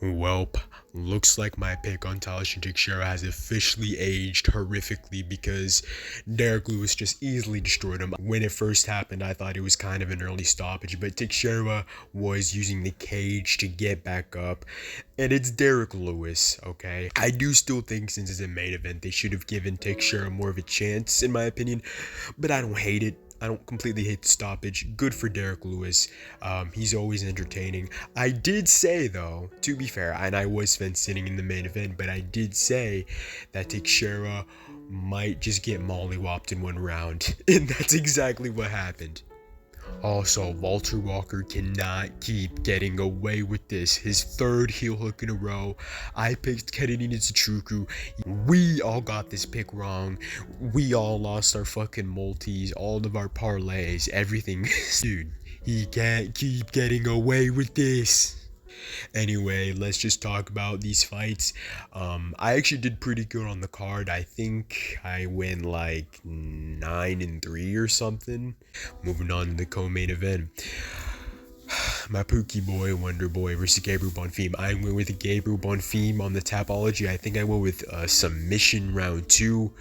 Welp, looks like my pick on Teixeira has officially aged horrifically because Derek Lewis just easily destroyed him. When it first happened, I thought it was kind of an early stoppage, but Teixeira was using the cage to get back up, and it's Derek Lewis, okay? I do still think since it's a main event, they should have given Teixeira more of a chance, in my opinion, but I don't hate it. I don't completely hate the stoppage. Good for Derek Lewis. He's always entertaining. I did say, though, to be fair, and I was fence sitting in the main event, but I did say that Teixeira might just get mollywopped in one round. And that's exactly what happened. Also, Walter Walker cannot keep getting away with this. His third heel hook in a row. I picked Kennedy Nitsuchuku. We all got this pick wrong. We all lost our fucking multis, all of our parlays, everything. Dude, he can't keep getting away with this. Anyway, let's just talk about these fights. I actually did pretty good on the card. I think I win like 9-3 or something. Moving on to the co-main event. My Pookie boy, Wonder Boy versus Gabriel Bonfim. I went with Gabriel Bonfim on the Tapology. I think I went with submission round 2.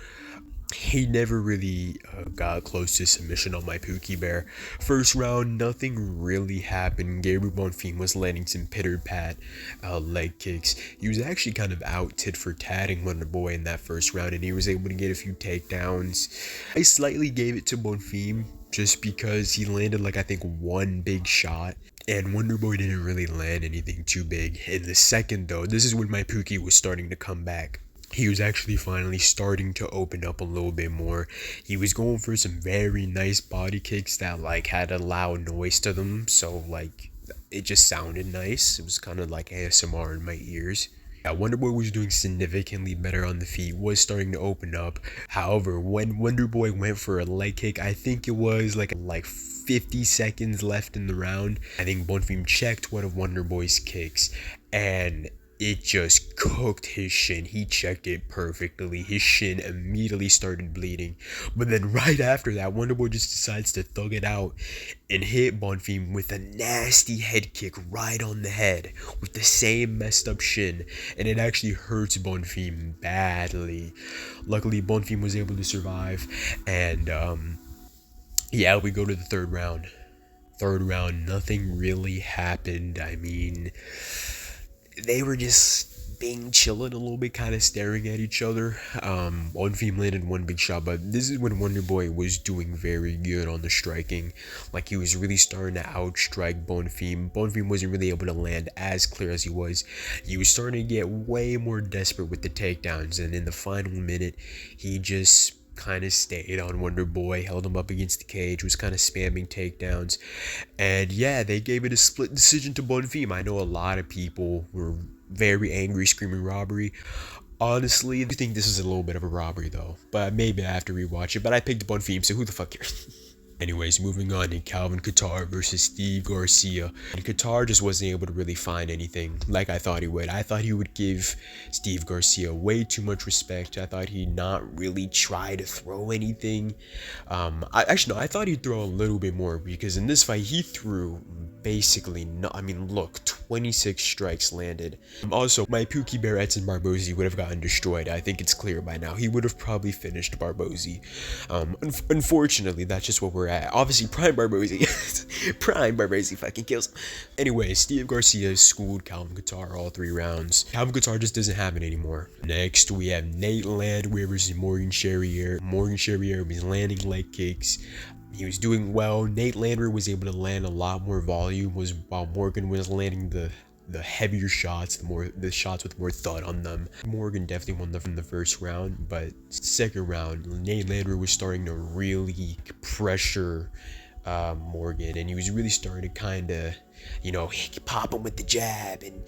He never really got close to submission on my Pookie Bear. First round, nothing really happened. Gabriel Bonfim was landing some pitter-pat leg kicks. He was actually kind of out tit for tatting Wonder Boy in that first round, and he was able to get a few takedowns. I slightly gave it to Bonfim just because he landed like I think one big shot, and Wonder Boy didn't really land anything too big. In the second though, this is when my Pookie was starting to come back. He was actually finally starting to open up a little bit more. He was going for some very nice body kicks that like had a loud noise to them, so like it just sounded nice. It was kind of like ASMR in my ears. Yeah, Wonder Boy was doing significantly better on the feet, was starting to open up. However, when Wonder Boy went for a leg kick, I think it was like 50 seconds left in the round. I think Bonfim checked one of Wonder Boy's kicks, and it just cooked his shin. He checked it perfectly. His shin immediately started bleeding. But then right after that, Wonder Boy just decides to thug it out and hit Bonfim with a nasty head kick right on the head with the same messed up shin. And it actually hurts Bonfim badly. Luckily, Bonfim was able to survive. And yeah, we go to the third round. Third round, nothing really happened. I mean, they were just being chilling a little bit, kind of staring at each other. One team landed one big shot, but this is when Wonder Boy was doing very good on the striking. Like, he was really starting to outstrike Bonfim. Bonfim wasn't really able to land as clear as he was. He was starting to get way more desperate with the takedowns, and in the final minute, he just kind of stayed on Wonder Boy, held him up against the cage, was kind of spamming takedowns, and yeah, they gave it a split decision to Bonfim. I know a lot of people were very angry, screaming robbery. Honestly, I think this is a little bit of a robbery though, but maybe I have to rewatch it. But I picked Bonfim, so who the fuck cares? Anyways, moving on to Calvin Kattar versus Steve Garcia. And Kattar just wasn't able to really find anything like I thought he would. I thought he would give Steve Garcia way too much respect. I thought he'd not really try to throw anything. I thought he'd throw a little bit more, because in this fight he threw basically no. I mean, look, 26 strikes landed. Also, my Pookie Bear Edson Barbozi would have gotten destroyed. I think it's clear by now. He would have probably finished Barbozi. Unfortunately, that's just what we're at. Obviously, Prime Barbozi. Prime Barbozi fucking kills. Anyway, Steve Garcia schooled Calvin Kattar all 3 rounds. Calvin Kattar just doesn't have it anymore. Next, we have Nate Landwehr versus Morgan Charrier. Morgan Charrier was landing leg kicks. He was doing well. Nate Landwehr was able to land a lot more volume, while Morgan was landing the heavier shots, the shots with more thud on them. Morgan definitely won from the first round, but second round, Nate Landwehr was starting to really pressure Morgan, and he was really starting to kind of, pop him with the jab and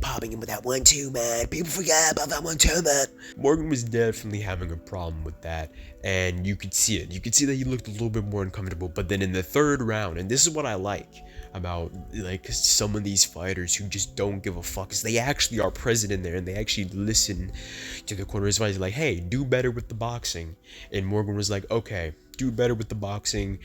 popping him with that 1-2, man. People forget about that 1-2, man. Morgan was definitely having a problem with that, and you could see it. You could see that he looked a little bit more uncomfortable. But then in the third round, and this is what I like about like some of these fighters who just don't give a fuck, is they actually are present in there and they actually listen to the corner's advice, like, hey, do better with the boxing. And Morgan was like, okay, do better with the boxing.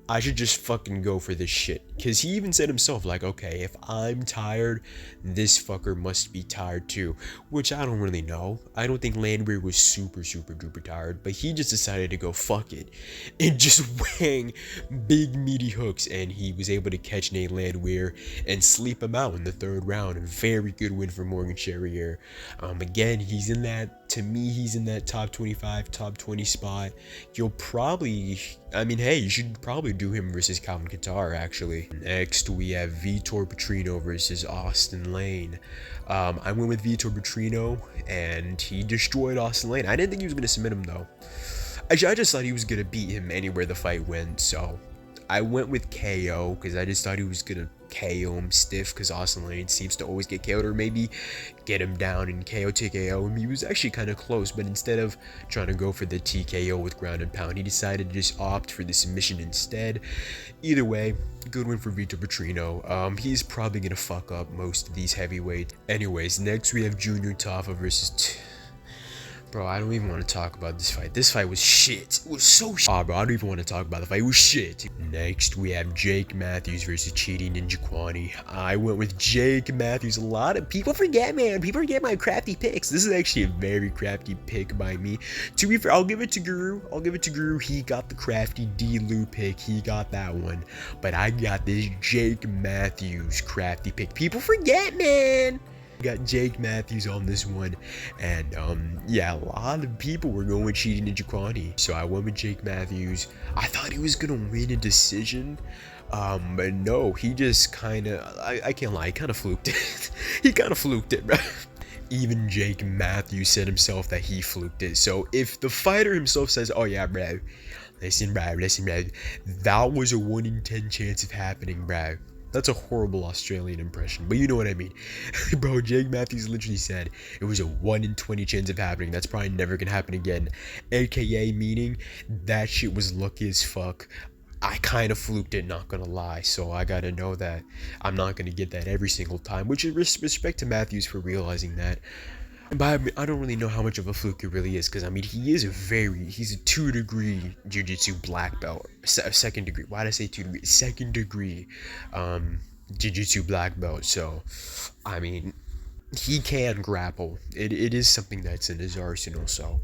I should just fucking go for this shit. Because he even said himself, like, okay, if I'm tired, this fucker must be tired too. Which I don't really know. I don't think Landwehr was super duper tired. But he just decided to go fuck it. And just wang big meaty hooks. And he was able to catch Nate Landwehr and sleep him out in the third round. A very good win for Morgan Charrier. Again, he's in that, to me, he's in that top 25, top 20 spot. You'll probably, I mean, hey, you should probably do him versus Calvin Kattar, actually. Next, we have Vitor Petrino versus Austin Lane. I went with Vitor Petrino, and he destroyed Austin Lane. I didn't think he was going to submit him, though. I just thought he was going to beat him anywhere the fight went, so I went with KO, because I just thought he was going to KO him stiff, because Austin Lane seems to always get KO'd, or maybe get him down and KO TKO him. He was actually kind of close, but instead of trying to go for the TKO with ground and pound, he decided to just opt for the submission instead. Either way, good win for Vitor Petrino. He's probably gonna fuck up most of these heavyweights. Anyways, next we have Junior Tafa versus Bro, I don't even want to talk about this fight. This fight was shit. It was so shit. Bro, I don't even want to talk about the fight. It was shit. Next, we have Jake Matthews versus Chidi Njokuani. I went with Jake Matthews. A lot of people forget, man. People forget my crafty picks. This is actually a very crafty pick by me. To be fair, I'll give it to Guru. He got the crafty D-Lou pick. He got that one. But I got this Jake Matthews crafty pick. People forget, man. Got Jake Matthews on this one, and yeah, a lot of people were going with Chidi Njokuani, so I went with Jake Matthews. I thought he was gonna win a decision, but no, he just kind of, I can't lie, he kind of fluked it. He kind of fluked it, bro. Even Jake Matthews said himself that he fluked it. So if the fighter himself says, oh yeah, bro, listen, bro, that was a 1 in 10 chance of happening, bro. That's a horrible Australian impression, but you know what I mean. Bro, Jake Matthews literally said it was a 1 in 20 chance of happening. That's probably never gonna happen again. AKA meaning that shit was lucky as fuck. I kind of fluked it, not gonna lie. So I gotta know that I'm not gonna get that every single time, which is respect to Matthews for realizing that. But I don't really know how much of a fluke it really is, because I mean, he's a 2-degree jiu-jitsu black belt, second degree. Why did I say 2 degree? Second degree jiu-jitsu black belt. So I mean, he can grapple. It is something that's in his arsenal. So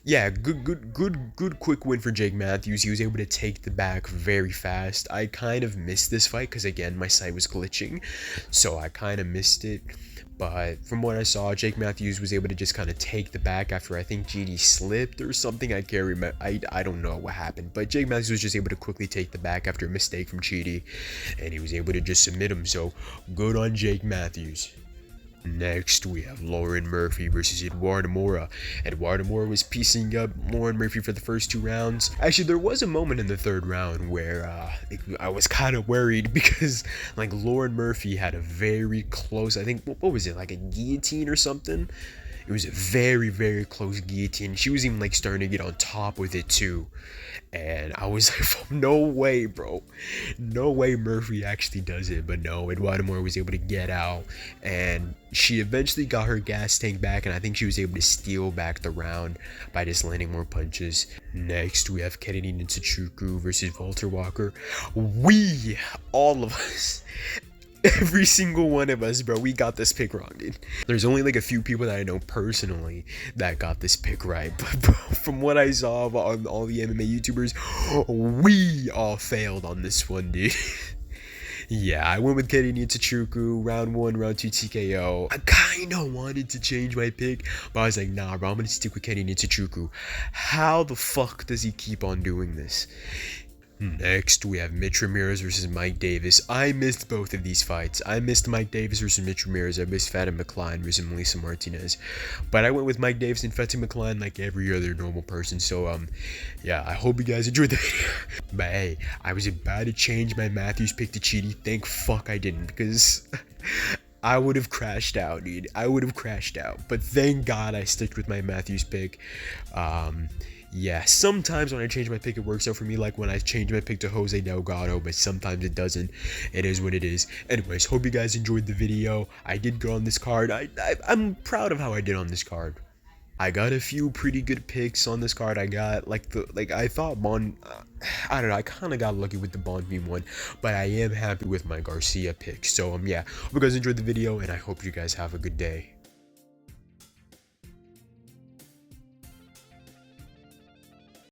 yeah, good quick win for Jake Matthews. He was able to take the back very fast. I kind of missed this fight because again, my site was glitching, so I kind of missed it. But from what I saw, Jake Matthews was able to just kind of take the back after I think GD slipped or something. I can't remember. I don't know what happened. But Jake Matthews was just able to quickly take the back after a mistake from Chidi. And he was able to just submit him. So good on Jake Matthews. Next, we have Lauren Murphy versus Eduardo Moura. Eduardo Moura was piecing up Lauren Murphy for the first 2 rounds. Actually, there was a moment in the 3rd round where I was kind of worried because like Lauren Murphy had a very close, I think, what was it, like a guillotine or something? It was a very close guillotine. She was even like starting to get on top with it too. And I was like, no way, bro. No way Murphy actually does it. But no, Eduardo Moura was able to get out. And she eventually got her gas tank back. And I think she was able to steal back the round by just landing more punches. Next, we have Kennedy Nzechukwu versus Walter Walker. We, all of us, every single one of us, bro, we got this pick wrong, dude. There's only like a few people that I know personally that got this pick right, but bro, from what I saw on all the MMA YouTubers, we all failed on this one, dude. Yeah, I went with Kennedy Nzechukwu, round 1, round 2 TKO. I kinda wanted to change my pick, but I was like, nah, bro, I'm gonna stick with Kennedy Nzechukwu. How the fuck does he keep on doing this? Next, we have Mitch Ramirez versus Mike Davis. I missed both of these fights. I missed Mike Davis versus Mitch Ramirez. I missed Fatima McCline versus Melissa Martinez. But I went with Mike Davis and Fatima McCline like every other normal person. So, yeah, I hope you guys enjoyed the video. But hey, I was about to change my Matthews pick to Chidi. Thank fuck I didn't, because I would have crashed out, dude. I would have crashed out. But thank God I stuck with my Matthews pick. Yeah, sometimes when I change my pick, it works out for me, like when I change my pick to Jose Delgado, but sometimes it doesn't. It is what it is. Anyways, hope you guys enjoyed the video. I did go on this card. I'm proud of how I did on this card. I got a few pretty good picks on this card. I got I thought I don't know, I kind of got lucky with the Bond meme one, but I am happy with my Garcia pick. So yeah, hope you guys enjoyed the video, and I hope you guys have a good day.